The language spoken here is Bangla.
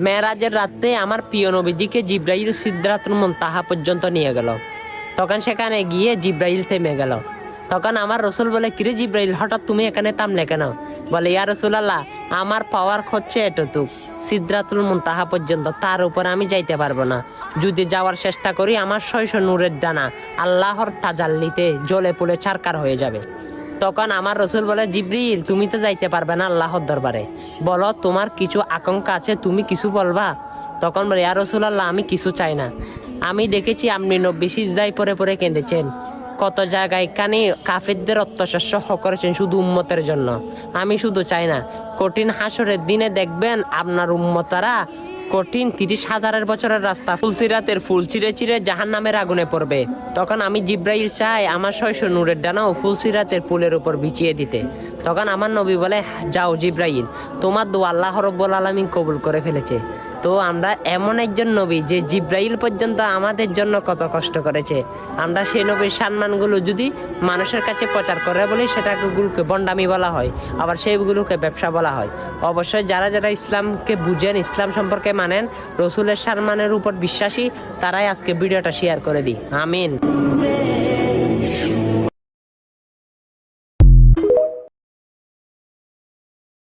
মেরাজের রাতে আমার প্রিয় নবীজিকে জিব্রাইল সিদরাতুল মুনতাহা পর্যন্ত নিয়ে গেল। তখন সেখানে গিয়ে জিব্রাইল থেমে গেল। তখন আমার রসুল বলে, কিরে জিব্রাইল, হঠাৎ তুমি এখানে থামলে কেন? বলে, ইয়া রাসূলুল্লাহ, আমার পাওয়ার হচ্ছে এতটুক, সিদরাতুল মুনতাহা পর্যন্ত, তার উপর আমি যাইতে পারবো না। যদি যাওয়ার চেষ্টা করি আমার 600 নূরের ডানা আল্লাহর তাজাল্লিতে জ্বলে পুড়ে ছারকার হয়ে যাবে। তখন আমার রসুল বলে, জিব্রিল, তুমি তো যাইতে পারবে না আল্লাহর দরবারে, বলো তোমার কিছু আকাঙ্ক্ষা আছে, তুমি কিছু বলবা? তখন বলে, ইয়া রাসূলুল্লাহ, আমি কিছু চাই না। আমি দেখেছি আপনি নবী সিজদায় পরে পরে কেঁদেছেন, কত জায়গায় কানে কাফেরদের অত্যাচার সহ করেছেন শুধু উম্মতের জন্য। আমি শুধু চাই না, কঠিন হাসরের দিনে দেখবেন আপনার উম্মতারা কঠিন 30,000 বছরের রাস্তা ফুলসিরাতের ফুল চিরে চিরে জাহান্নামের আগুনে পড়বে। তখন আমি জিব্রাইল চাই আমার 600 নূরের ডানাও ফুলসিরাতের ফুলের উপর বিছিয়ে দিতে। তখন আমার নবী বলে, যাও জিব্রাইল, তোমার দোয়া আল্লাহ রাব্বুল আলামিন কবুল করে ফেলেছে। তো আমরা এমন একজন নবী যে জিব্রাইল পর্যন্ত আমাদের জন্য কত কষ্ট করেছে, আমরা সেই নবীর সম্মানগুলো যদি মানুষের কাছে প্রচার করে বলি সেটাগুলোকে বন্ডামি বলা হয়, আবার সেইগুলোকে ব্যবসা বলা হয়। অবশ্যই যারা যারা ইসলামকে বুঝেন, ইসলাম সম্পর্কে মানেন, রসুলের সম্মানের উপর বিশ্বাসী, তারাই আজকে ভিডিওটা শেয়ার করে দিই। আমিন।